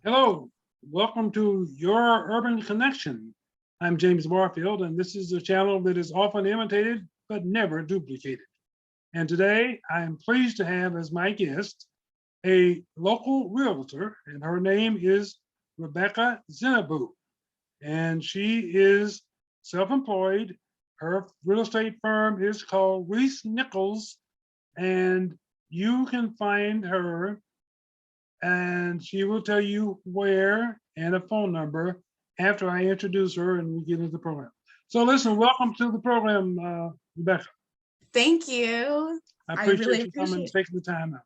Hello, welcome to Your Urban Connection. I'm James Barfield, and this is a channel that is often imitated but never duplicated. And today I am pleased to have as my guest a local realtor, and her name is Rebecca Zinabu. And she is self-employed. Her real estate firm is called Reece Nichols, and you can find her and she will tell you where and a phone number after I introduce her and we get into the program. So listen, welcome to the program, Rebecca. Thank you. I really appreciate you coming and appreciate it. taking the time out.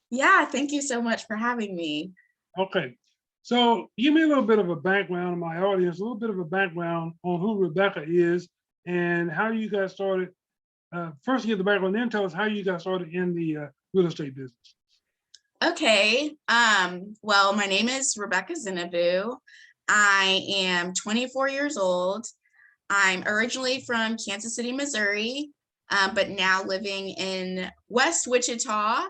Yeah, thank you so much for having me. Okay, so give me a little bit of a background of my audience, a little bit of a background on who Rebecca is and how you got started. First, get the background, then tell us how you got started in the real estate business. Okay. Well, my name is Rebecca Zinabu. I am 24 years old. I'm originally from Kansas City, Missouri, but now living in West Wichita.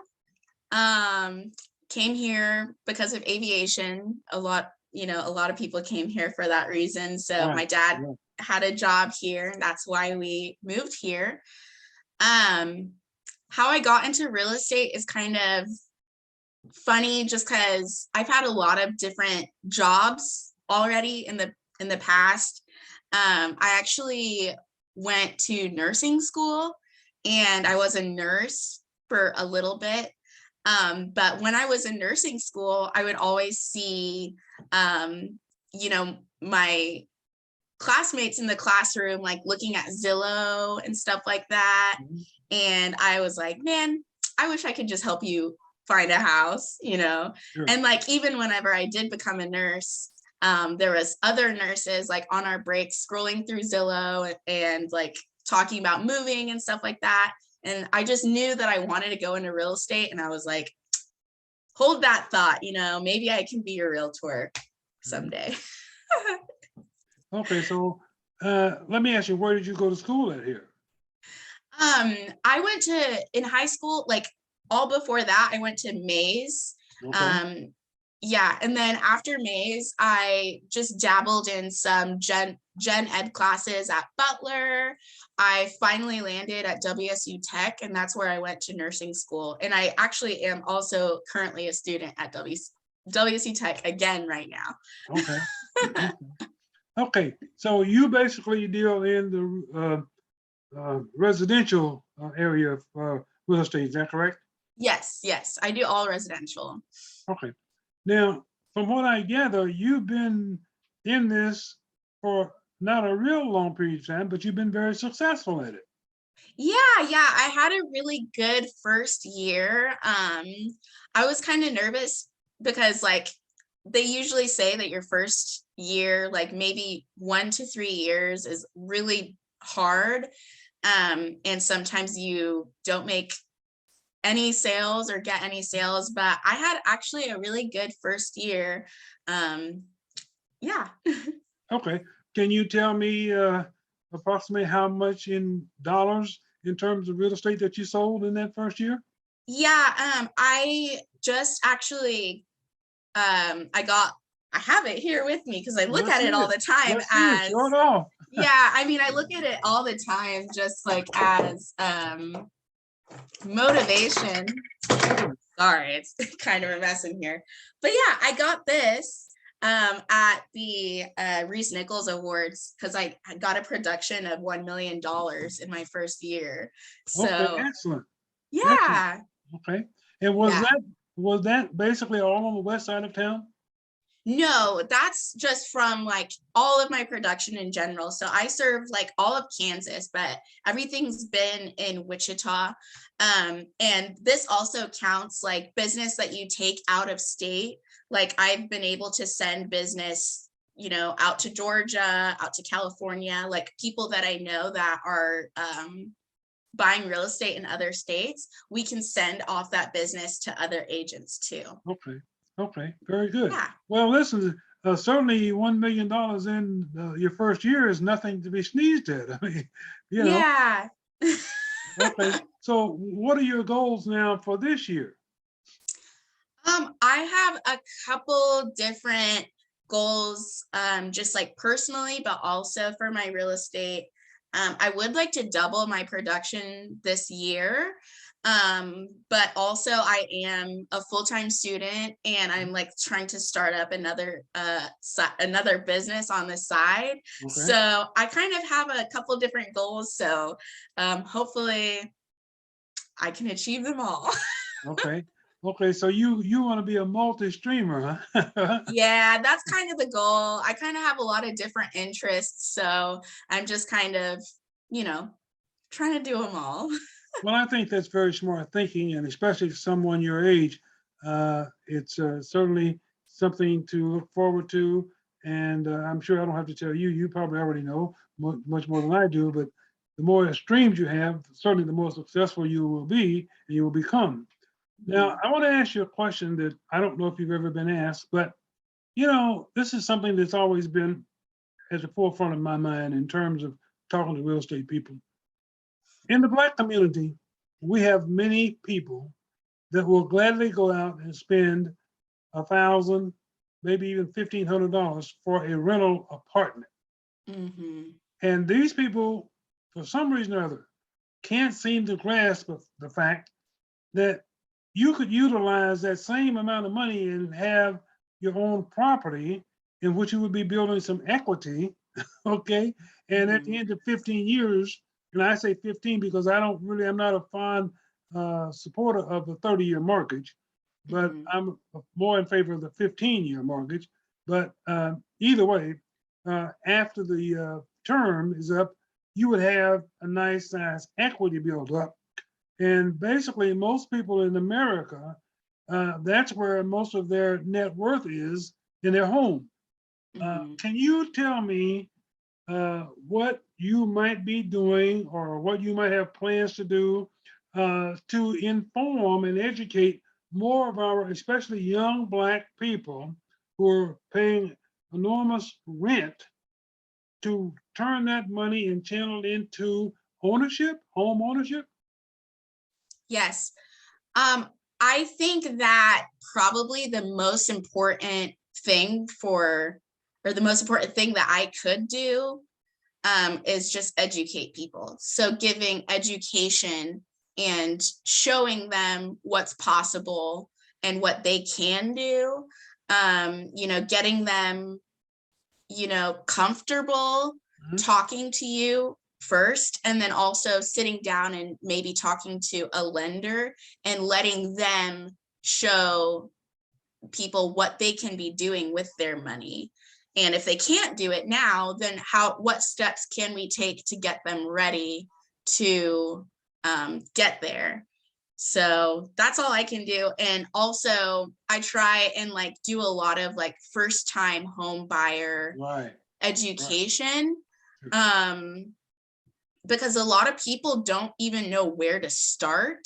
Came here because of aviation. A lot of people came here for that reason. So my dad had a job here, and that's why we moved here. How I got into real estate is kind of funny, just because I've had a lot of different jobs already in the past. I actually went to nursing school, and I was a nurse for a little bit. But when I was in nursing school, I would always see, my classmates in the classroom, like looking at Zillow and stuff like that. And I was like, man, I wish I could just help you find a house, Sure. And like, even whenever I did become a nurse, there was other nurses like on our breaks scrolling through Zillow and like talking about moving and stuff like that. And I just knew that I wanted to go into real estate. And I was like, hold that thought, maybe I can be a realtor someday. Okay, so let me ask you, where did you go to school at here? I went in high school, like all before that, I went to Mays. Okay. Yeah, and then after Mays, I just dabbled in some gen ed classes at Butler. I finally landed at WSU Tech, and that's where I went to nursing school. And I actually am also currently a student at WSU Tech again right now. Okay. Okay, so you basically deal in the residential area of real estate, is that correct? Yes, I do all residential. Okay. Now, from what I gather, you've been in this for not a real long period of time, but you've been very successful at it. Yeah, I had a really good first year. I was kind of nervous because like they usually say that your first year, like maybe 1 to 3 years, is really hard. And sometimes you don't make any sales or get any sales, but I had actually a really good first year. Yeah. Okay. Can you tell me approximately how much in dollars in terms of real estate that you sold in that first year? Yeah, I just actually, I have it here with me because I look at it all the time as, yeah, I mean, I look at it all the time just like as motivation. Sorry, it's kind of a mess in here, but yeah, I got this at the Reece Nichols Awards because I got a production of $1 million in my first year. So okay, excellent. Yeah. Excellent. Okay. And was that basically all on the west side of town? No, that's just from like all of my production in general. So I serve like all of Kansas, but everything's been in Wichita. And this also counts like business that you take out of state. Like I've been able to send business, out to Georgia, out to California, like people that I know that are buying real estate in other states. We can send off that business to other agents too. Okay, very good. Yeah. Well, listen, certainly $1 million in your first year is nothing to be sneezed at. I mean, Yeah. Okay, so what are your goals now for this year? I have a couple different goals, just like personally, but also for my real estate. I would like to double my production this year. But also I am a full-time student and I'm like trying to start up another another business on the side. Okay. So I kind of have a couple different goals. So hopefully I can achieve them all. Okay. Okay. So you want to be a multi-streamer, huh? Yeah, that's kind of the goal. I kind of have a lot of different interests. So I'm just kind of, you know, trying to do them all. Well, I think that's very smart thinking, and especially for someone your age, it's certainly something to look forward to. And I'm sure I don't have to tell you, you probably already know much more than I do, but the more streams you have, certainly the more successful you will be and you will become. Now, I want to ask you a question that I don't know if you've ever been asked, but this is something that's always been at the forefront of my mind in terms of talking to real estate people. In the Black community, we have many people that will gladly go out and spend 1,000, maybe even $1,500 for a rental apartment. Mm-hmm. And these people, for some reason or other, can't seem to grasp the fact that you could utilize that same amount of money and have your own property in which you would be building some equity, okay? And at the end of 15 years, and I say 15 because I'm not a fond supporter of the 30-year mortgage, but I'm more in favor of the 15-year mortgage. But either way, after the term is up, you would have a nice size equity built up. And basically, most people in America, that's where most of their net worth is in their home. Can you tell me what you might be doing or what you might have plans to do to inform and educate more of our, especially young Black people who are paying enormous rent to turn that money and channel it into ownership, home ownership? Yes. I think that probably the most important thing or the most important thing that I could do is just educate people. So giving education and showing them what's possible and what they can do, getting them, comfortable talking to you first, and then also sitting down and maybe talking to a lender and letting them show people what they can be doing with their money. And if they can't do it now, then what steps can we take to get them ready to get there? So that's all I can do. And also I try and like do a lot of like first time home buyer education. Because a lot of people don't even know where to start.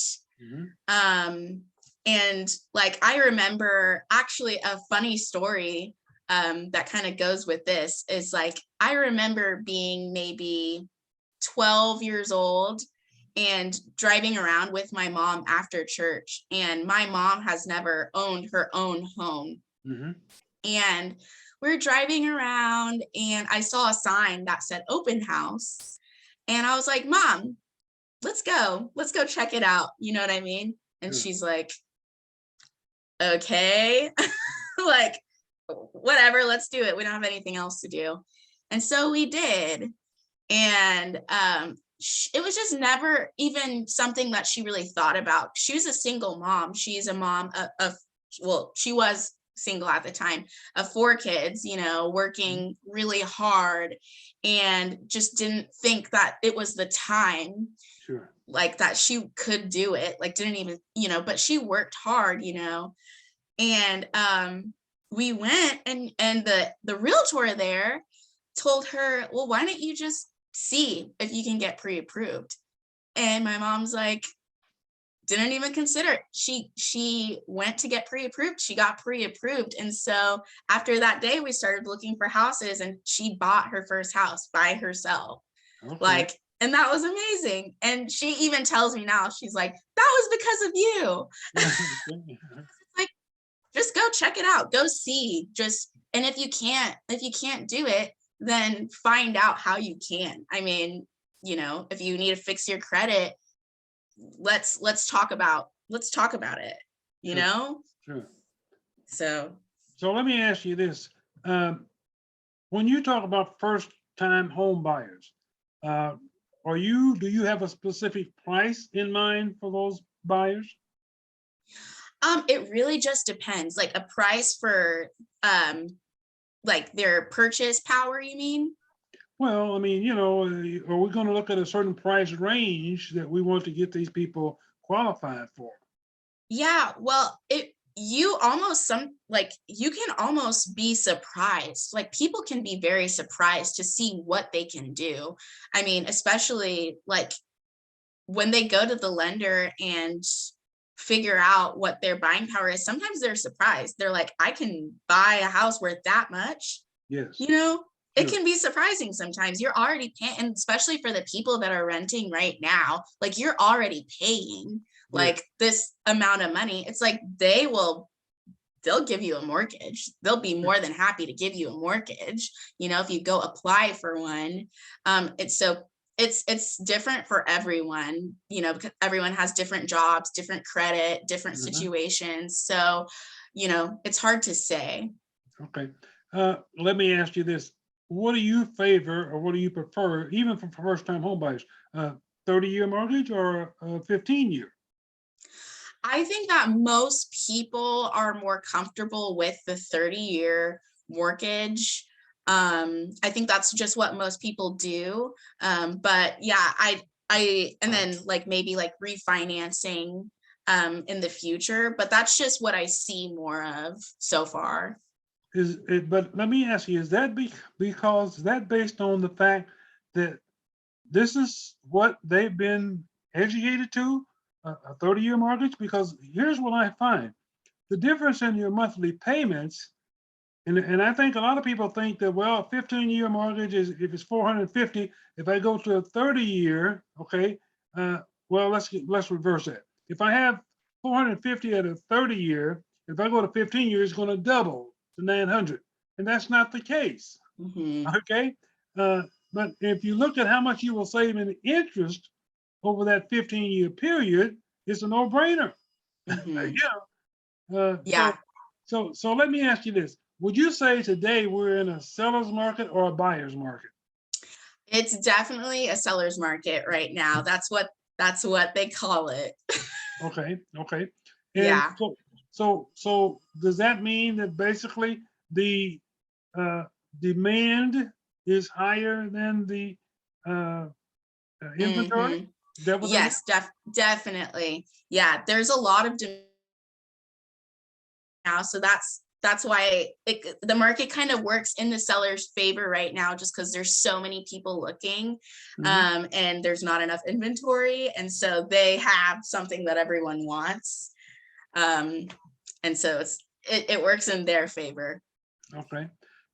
And like, I remember actually a funny story that kind of goes with this is like, I remember being maybe 12 years old and driving around with my mom after church. And my mom has never owned her own home. And we're driving around and I saw a sign that said open house. And I was like, Mom, let's go check it out. You know what I mean? And she's like, okay, like, whatever, let's do it. We don't have anything else to do. And so we did. And it was just never even something that she really thought about. She was a single mom. She's a mom she was single at the time, of 4 kids, working really hard, and just didn't think that it was the time like that she could do it, like didn't even, but she worked hard, and we went and the realtor there told her, well, why don't you just see if you can get pre-approved? And my mom's like, didn't even consider it. She went to get pre-approved. She got pre-approved. And so after that day, we started looking for houses, and she bought her first house by herself. Like, and that was amazing. And she even tells me now, she's like, that was because of you. Like, just go check it out, go see, and if you can't do it, then find out how you can. I mean, if you need to fix your credit, let's talk about it, Sure. So So let me ask you this. When you talk about first time home buyers, do you have a specific price in mind for those buyers? it really just depends, like a price for like their purchase power, you mean? Well, I mean, are we going to look at a certain price range that we want to get these people qualified for? Yeah, well, you can almost be surprised. Like people can be very surprised to see what they can do. I mean, especially like when they go to the lender and figure out what their buying power is, sometimes they're surprised. They're like, I can buy a house worth that much. Yes. It can be surprising sometimes. You're already paying, and especially for the people that are renting right now, like you're already paying like this amount of money. It's like they'll give you a mortgage. They'll be more than happy to give you a mortgage, if you go apply for one. It's different for everyone, because everyone has different jobs, different credit, different situations. So, it's hard to say. Okay. Let me ask you this. What do you favor or what do you prefer, even for first time home buyers? 30-year mortgage or a 15-year? I think that most people are more comfortable with the 30-year mortgage. I think that's just what most people do. But yeah, and then like maybe like refinancing in the future, but that's just what I see more of so far. But let me ask you, is that because that based on the fact that this is what they've been educated to, a 30-year mortgage? Because here's what I find. The difference in your monthly payments, and I think a lot of people think that, well, a 15-year mortgage is, if it's 450, if I go to a 30-year, okay, well, let's reverse that. If I have 450 at a 30-year, if I go to 15 years, it's going to double to 900. And that's not the case. Okay. But if you look at how much you will save in interest over that 15-year period, it's a no-brainer. Yeah. So let me ask you this. Would you say today we're in a seller's market or a buyer's market? It's definitely a seller's market right now. That's what they call it. Okay. And Yeah. so does that mean that basically the demand is higher than the inventory? Is that what that is? Yes, definitely. Yeah, there's a lot of demand now, so that's why the market kind of works in the seller's favor right now, just because there's so many people looking, and there's not enough inventory, and so they have something that everyone wants, and so it works in their favor. Okay.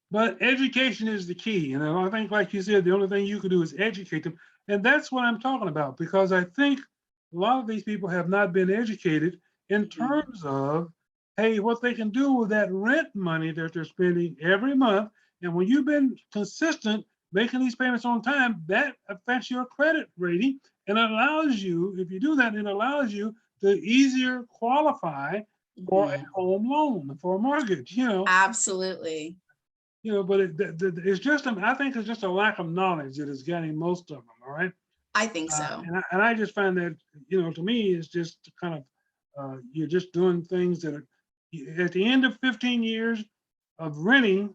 But education is the key. And I think, like you said, the only thing you can do is educate them. And that's what I'm talking about, because I think a lot of these people have not been educated in terms of, hey, what they can do with that rent money that they're spending every month. And when you've been consistent making these payments on time, that affects your credit rating and allows you, if you do that, it allows you to easier qualify for a home loan, for a mortgage, Absolutely. But it's just, I think it's just a lack of knowledge that is getting most of them. All right. I think so. And I just find that, to me, it's just kind of, you're just doing things that are, at the end of 15 years of renting,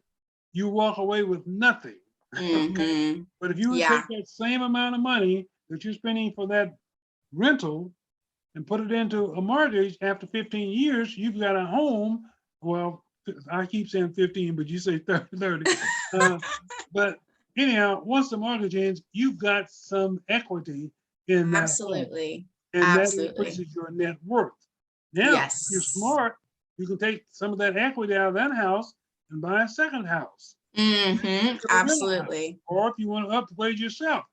you walk away with nothing. Okay. But if you would take that same amount of money that you're spending for that rental and put it into a mortgage after 15 years, you've got a home. Well, I keep saying 15, but you say 30. But anyhow, once the mortgage ends, you've got some equity in that home. Absolutely. And that Absolutely. increases your net worth. Now, if you're Yes. smart, you can take some of that equity out of that house and buy a second house. Absolutely. Or if you want to upgrade yourself.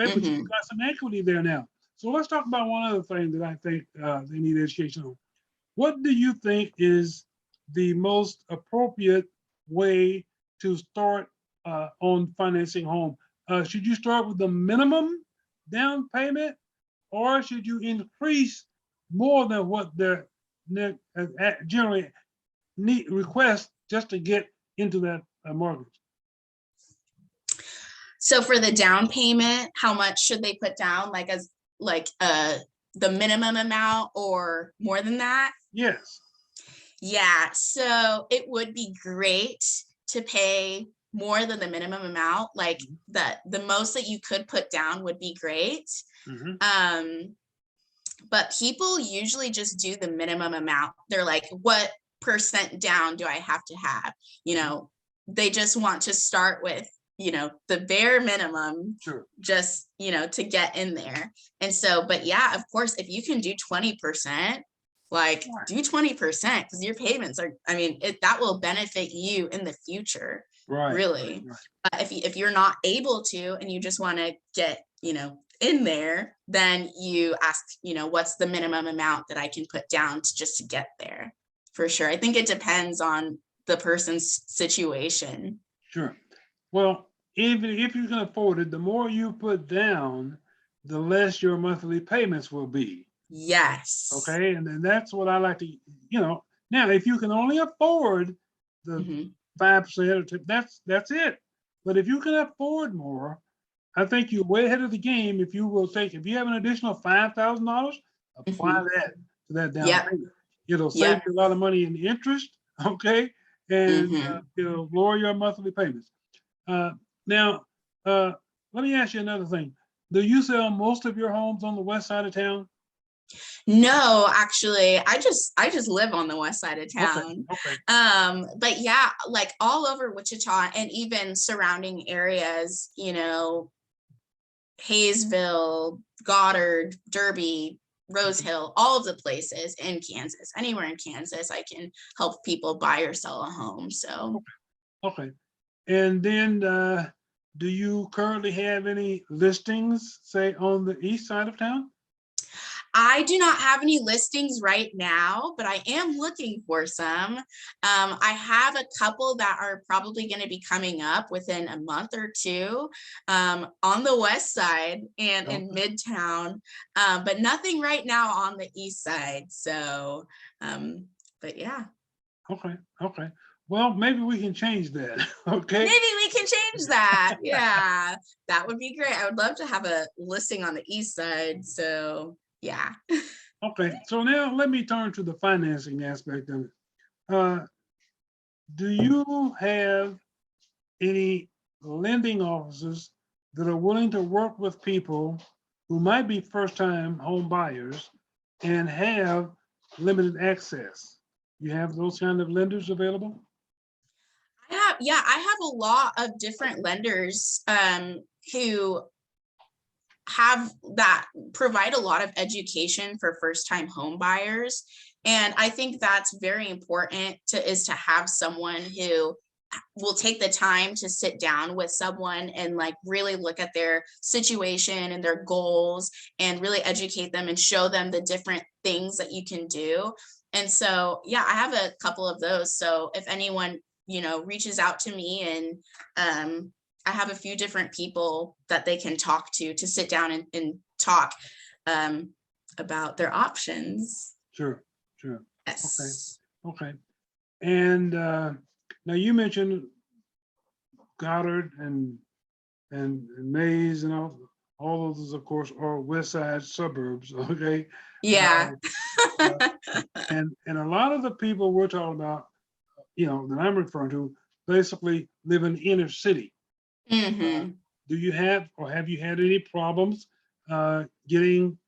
Okay, but you've got some equity there now. So let's talk about one other thing that I think they need education on. What do you think is the most appropriate way to start on financing home? Should you start with the minimum down payment, or should you increase more than what they're generally request just to get into that mortgage? So for the down payment, how much should they put down? Like as the minimum amount or more than that? Yes. Yeah, so it would be great to pay more than the minimum amount. Like the most that you could put down would be great. But people usually just do the minimum amount. They're like, what percent down do I have to have? You know, they just want to start with, you know, the bare minimum, just, you know, to get in there. And so, but yeah, of course, if you can do 20%, like do 20%, because your payments are, I mean, that will benefit you in the future, really. If you're not able to, and you just want to get, you know, in there, then you ask, you know, what's the minimum amount that I can put down to get there, for sure. I think it depends on the person's situation. Sure. Well, even if you can afford it, the more you put down, the less your monthly payments will be. Yes. Okay. And then that's what I like to, you know, now if you can only afford the 5% or that's it. But if you can afford more, I think you're way ahead of the game if you will take, if you have an additional $5,000, apply that to that down payment. It'll save you a lot of money in interest, okay? And it'll lower your monthly payments. Now, let me ask you another thing. Do you sell most of your homes on the west side of town? No, actually, I just live on the west side of town. But yeah, like all over Wichita and even surrounding areas, you know, Hayesville, Goddard, Derby, Rose Hill, all of the places in Kansas, anywhere in Kansas, I can help people buy or sell a home. So okay. And then do you currently have any listings, say, on the east side of town? I do not have any listings right now, but I am looking for some. I have a couple that are probably going to be coming up within a month or two on the west side and in Midtown, but nothing right now on the east side. So, but yeah. Okay. Well, maybe we can change that. Okay. Maybe we can change that. Yeah, that would be great. I would love to have a listing on the east side. So yeah. Okay, so now let me turn to the financing aspect of it. Do you have any lending offices that are willing to work with people who might be first-time home buyers and have limited access? You have those kind of lenders available? I have a lot of different lenders who have that provide a lot of education for first-time home buyers. And I think that's very important is to have someone who will take the time to sit down with someone and like really look at their situation and their goals and really educate them and show them the different things that you can do. And so, yeah, I have a couple of those. So if anyone, you know, reaches out to me and I have a few different people that they can talk to sit down and talk about their options. Sure. Yes. Okay. And now you mentioned Goddard and Mays and all those, of course, are west side suburbs. Okay. Yeah. And a lot of the people we're talking about, you know, that I'm referring to, basically live in inner city. Do you have, or have you had any problems getting,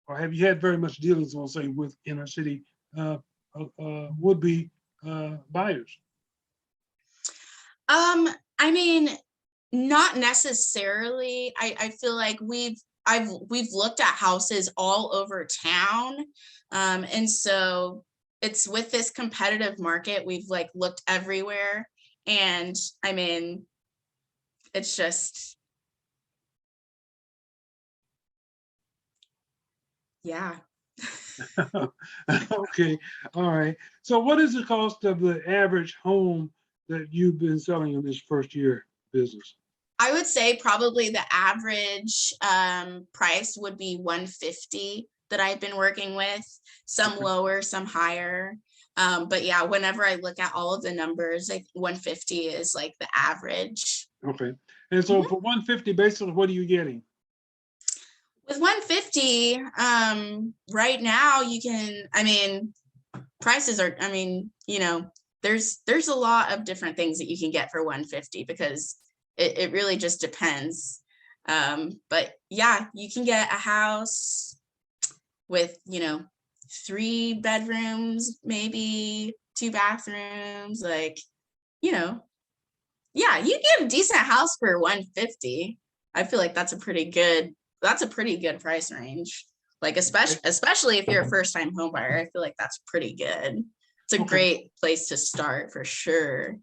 or have you had very much dealings, I'll say, with inner city would-be buyers? I mean, not necessarily. I feel like we've looked at houses all over town. And so it's with this competitive market, we've like looked everywhere. And I mean, it's just, yeah. Okay, all right. So what is the cost of the average home that you've been selling in this first year business? I would say probably the average price would be 150 that I've been working with, some lower, some higher. But yeah, whenever I look at all of the numbers, like 150 is like the average. Okay. And so for 150, basically, what are you getting? With 150, right now you can, I mean, prices are, I mean, you know, there's a lot of different things that you can get for 150 because it really just depends. But yeah, you can get a house with, you know, 3 bedrooms, maybe 2 bathrooms, like, you know, yeah, you get a decent house for 150. I feel like that's a pretty good price range. Like especially if you're a first time home buyer, I feel like that's pretty good. It's a Okay. great place to start for sure.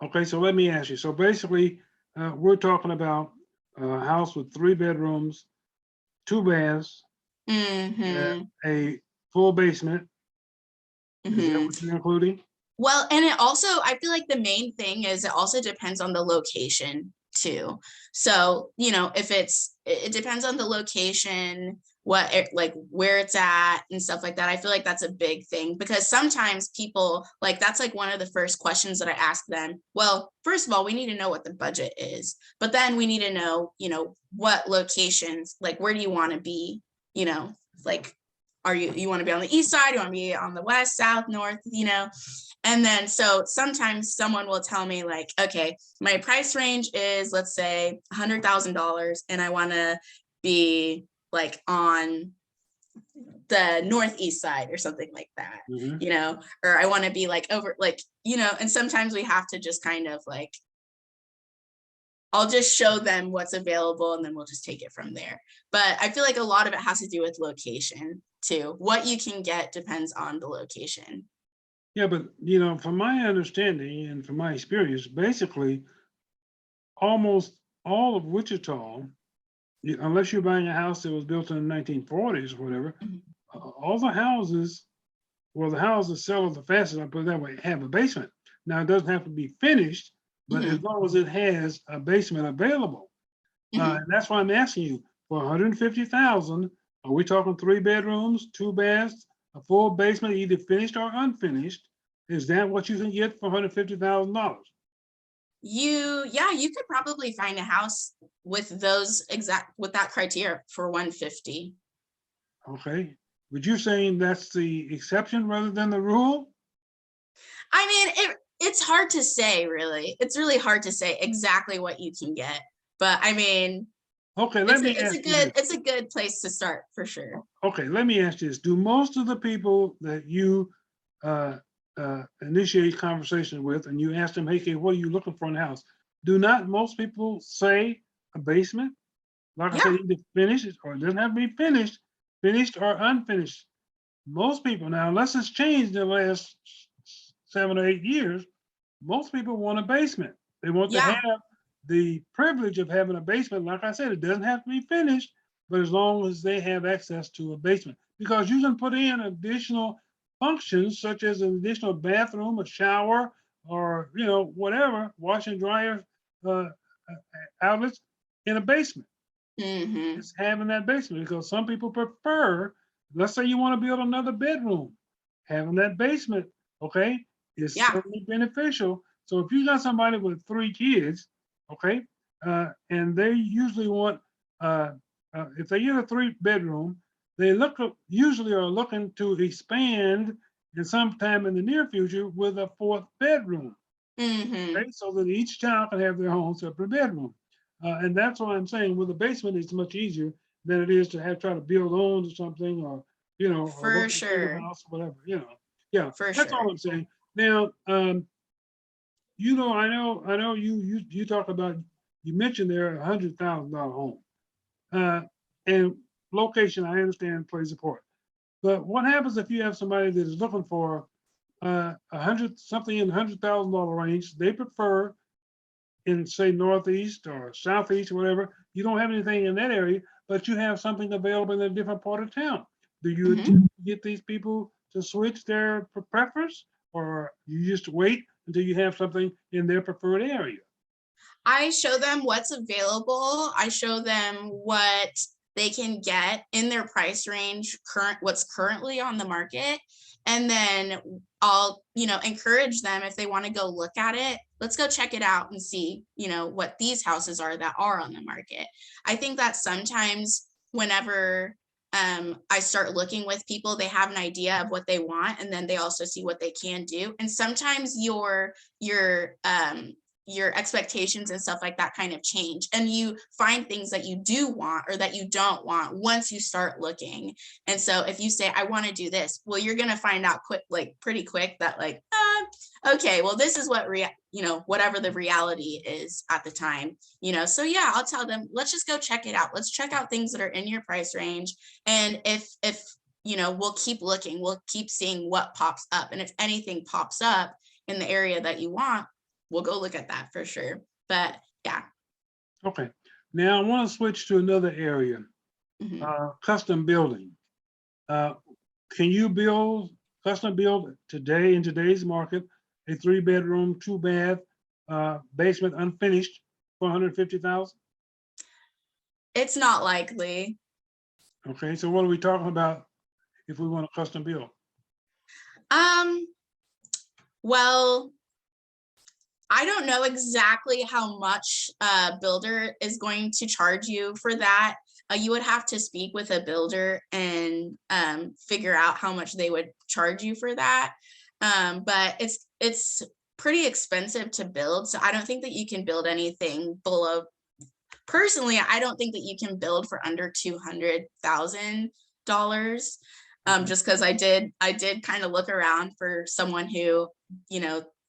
Okay, so let me ask you. So basically, we're talking about a house with 3 bedrooms, 2 baths, Hmm. a full basement. Is that Hmm. what you're including? Well, and it also, I feel like the main thing is it also depends on the location too. So, you know, if it depends on the location, like where it's at and stuff like that. I feel like that's a big thing because sometimes people like that's like one of the first questions that I ask them. Well, first of all, we need to know what the budget is, but then we need to know, you know, what locations, like where do you want to be, you know, like you want to be on the east side, you want to be on the west, south, north, you know. And then so sometimes someone will tell me like, okay, my price range is, let's say, $100,000 and I want to be like on the northeast side or something like that, Mhm. you know, or I want to be like over like, you know, and sometimes we have to just kind of like, I'll just show them what's available and then we'll just take it from there. But I feel like a lot of it has to do with location too. What you can get depends on the location. Yeah, but you know, from my understanding and from my experience, basically almost all of Wichita, unless you're buying a house that was built in the 1940s or whatever, Mhm. all the houses, well, the houses sell the fastest, I put it that way, have a basement. Now it doesn't have to be finished, but as Mhm. long as it has a basement available. Mhm. And that's why I'm asking you for 150,000. Are we talking 3 bedrooms, 2 baths, a full basement, either finished or unfinished? Is that what you can get for $150,000? You could probably find a house with with that criteria for 150. Okay. Would you saying that's the exception rather than the rule? I mean, it's hard to say, really. It's really hard to say exactly what you can get. But I mean, Okay, let me it's a ask you good this. it's a good place to start for sure. Okay, let me ask you this. Do most of the people that you initiate conversation with and you ask them, hey, okay, what are you looking for in a house? Do not most people say a basement? Like I said, Yeah. either finished or it doesn't have to be finished, finished or unfinished. Most people now, unless it's changed in the last 7 or 8 years, most people want a basement. They want to Yeah. have the privilege of having a basement. Like I said, it doesn't have to be finished, but as long as they have access to a basement, because you can put in additional functions such as an additional bathroom, a shower, or whatever, wash and dryer uh, outlets in a basement. Hmm. It's having that basement because some people prefer, let's say you want to build another bedroom, having that basement, okay, is Yeah. certainly beneficial. So if you got somebody with 3 kids, okay, and they usually want, if they get a 3 bedroom, they usually are looking to expand in sometime in the near future with a 4th bedroom. Hmm. Okay, so that each child can have their own separate bedroom. And that's why I'm saying with a basement, it's much easier than it is to have try to build on to something or For look at a bigger sure. house or whatever. Yeah, For that's all sure. I'm saying. Now, I know you talk about, you mentioned there $100,000 home. Uh, and location, I understand plays a part. But what happens if you have somebody that is looking for a hundred something in $100,000 range? They prefer in say northeast or southeast or whatever, you don't have anything in that area, but you have something available in a different part of town. Do you Mhm. attempt to get these people to switch their preference, or you just wait until you have something in their preferred area? I show them what's available. I show them what they can get in their price range, what's currently on the market. And then I'll, encourage them if they want to go look at it. Let's go check it out and see, what these houses are that are on the market. I think that sometimes whenever I start looking with people, they have an idea of what they want, and then they also see what they can do. And sometimes your expectations and stuff like that kind of change, and you find things that you do want or that you don't want once you start looking. And so if you say, I want to do this, well, you're going to find out pretty quick that okay, well, this is what whatever the reality is at the time. So yeah, I'll tell them, let's just go check it out. Let's check out things that are in your price range. And if we'll keep looking, we'll keep seeing what pops up. And if anything pops up in the area that you want, we'll go look at that for sure. But yeah. Okay. Now I want to switch to another area, custom building. Can you custom build today in today's market a 3-bedroom, 2-bath, basement unfinished for 150,000? It's not likely. Okay, so what are we talking about if we want a custom build? Well, I don't know exactly how much a builder is going to charge you for that. You would have to speak with a builder and figure out how much they would charge you for that. But it's pretty expensive to build. So I don't think that you can build anything below. Personally, I don't think that you can build for under $200,000. Just because I did kind of look around for someone who,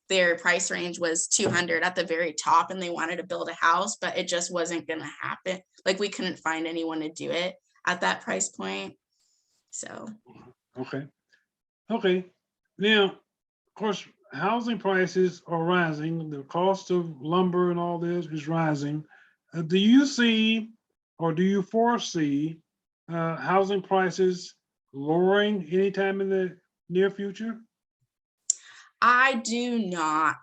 their price range was 200 at the very top, and they wanted to build a house, but it just wasn't going to happen. Like, we couldn't find anyone to do it at that price point. So. Okay. Now, of course, housing prices are rising. The cost of lumber and all this is rising. Do you see, or do you foresee housing prices lowering anytime in the near future? I do not.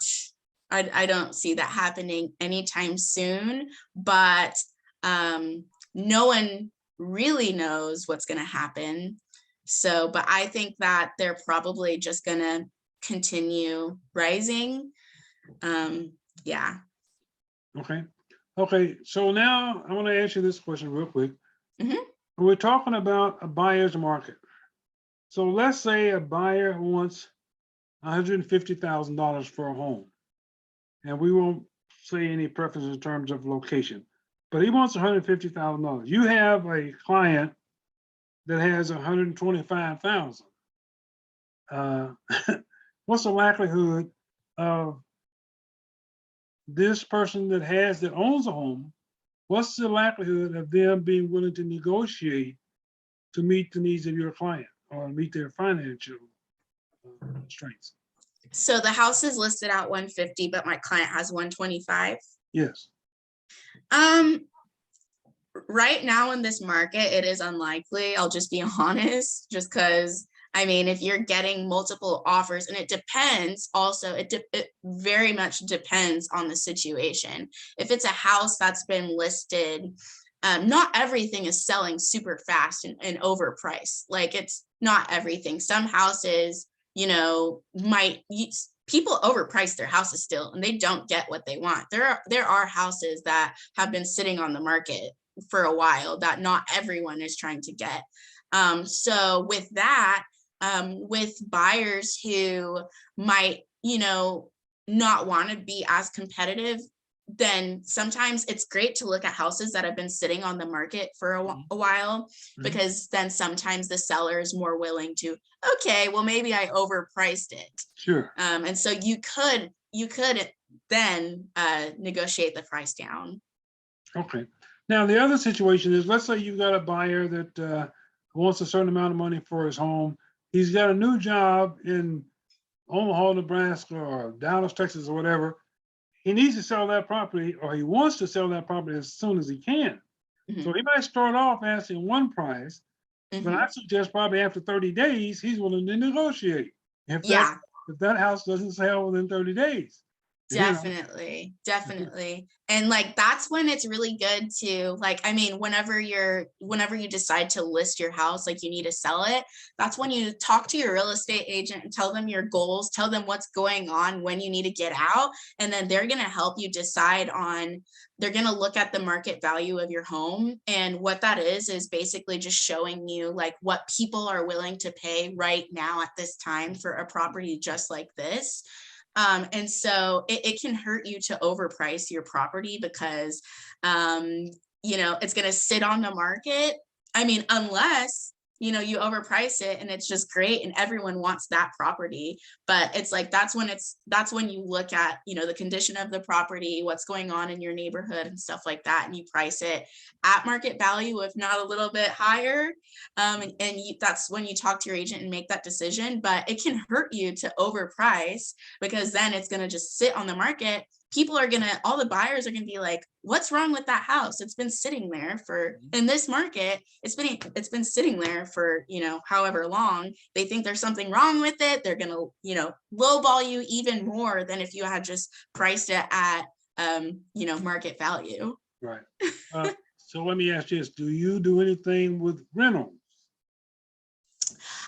I don't see that happening anytime soon, but no one really knows what's going to happen. So, but I think that they're probably just going to continue rising. Yeah. Okay. So now I want to ask you this question real quick. Mhm. We're talking about a buyer's market. So let's say a buyer wants $150,000 for a home, and we won't say any preference in terms of location, but he wants $150,000. You have a client that has 125,000. What's the likelihood of this person that owns a home? What's the likelihood of them being willing to negotiate to meet the needs of your client or meet their financial constraints? So the house is listed at 150, but my client has 125. Yes. Right now in this market, it is unlikely. I'll just be honest, just because if you're getting multiple offers, and it depends also, it very much depends on the situation. If it's a house that's been listed, not everything is selling super fast and overpriced. Like, it's not everything. Some houses, people overprice their houses still, and they don't get what they want. There are houses that have been sitting on the market for a while that not everyone is trying to get. So with that, with buyers who might, not want to be as competitive, then sometimes it's great to look at houses that have been sitting on the market for a while, because then sometimes the seller is more willing to, okay, well, maybe I overpriced it. Sure. And so you could then negotiate the price down. Okay. Now, the other situation is, let's say you've got a buyer that wants a certain amount of money for his home. He's got a new job in Omaha, Nebraska, or Dallas, Texas, or whatever. He needs to sell that property, or he wants to sell that property as soon as he can. So he might start off asking one price, But I suggest probably after 30 days, he's willing to negotiate. If Yeah. if that house doesn't sell within 30 days. Definitely, definitely. And like that's when it's really good to like, I mean, whenever you decide to list your house, like you need to sell it, that's when you talk to your real estate agent and tell them your goals, tell them what's going on, when you need to get out, and then they're going to help you decide on, they're going to look at the market value of your home. And what that is basically just showing you like what people are willing to pay right now at this time for a property just like this. And so it can hurt you to overprice your property because, it's going to sit on the market. I mean, unless, you overprice it and it's just great and everyone wants that property. But it's like, that's when you look at, the condition of the property, what's going on in your neighborhood and stuff like that. And you price it at market value, if not a little bit higher. That's when you talk to your agent and make that decision. But it can hurt you to overprice because then it's going to just sit on the market. All the buyers are going to be like, what's wrong with that house? It's been sitting there in this market. It's been sitting there for, however long. They think there's something wrong with it. They're going to, lowball you even more than if you had just priced it at, market value. Right. So let me ask you this. Do you do anything with rentals?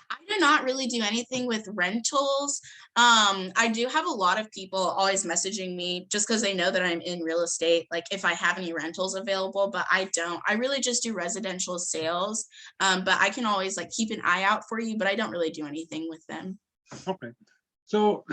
I do not really do anything with rentals. I do have a lot of people always messaging me just because they know that I'm in real estate, like if I have any rentals available, but I don't. I really just do residential sales, but I can always like keep an eye out for you, but I don't really do anything with them. Okay. So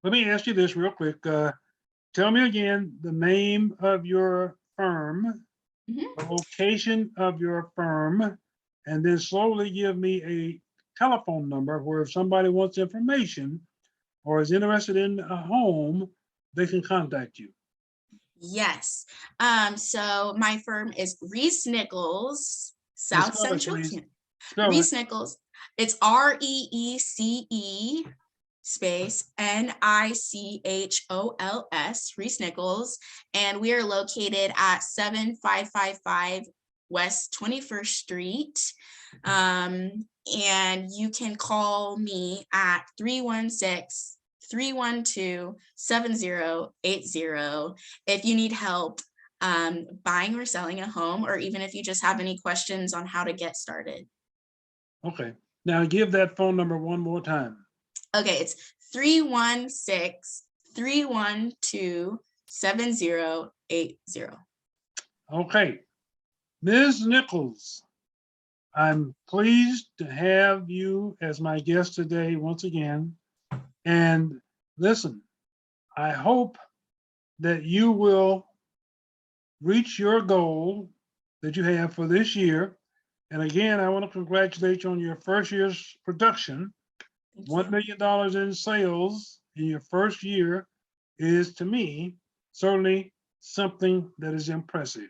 let me ask you this real quick. Tell me again the name of your firm, the location of your firm, and then slowly give me a telephone number where if somebody wants information or is interested in a home, they can contact you. Yes. So my firm is Reece Nichols, South Central. Reece Nichols. It's REECE space NICHOLS, Reece Nichols. And we are located at 7555 West 21st Street. And you can call me at 316-312-7080 if you need help buying or selling a home, or even if you just have any questions on how to get started. Okay. Now give that phone number one more time. Okay, it's 316-312-7080. Okay. Ms. Nichols, I'm pleased to have you as my guest today once again. And listen, I hope that you will reach your goal that you have for this year. And again, I want to congratulate you on your first year's production. $1 million in sales in your first year is, to me, certainly something that is impressive.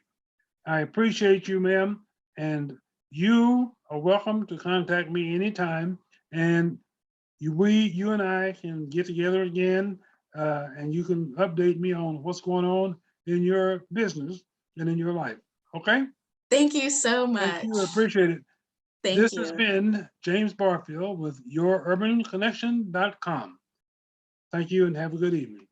I appreciate you, ma'am, and you are welcome to contact me anytime. And you and I can get together again, and you can update me on what's going on in your business and in your life. Okay? Thank you so much. Thank you. I appreciate it. This has been James Barfield with YourUrbanConnection.com. Thank you and have a good evening.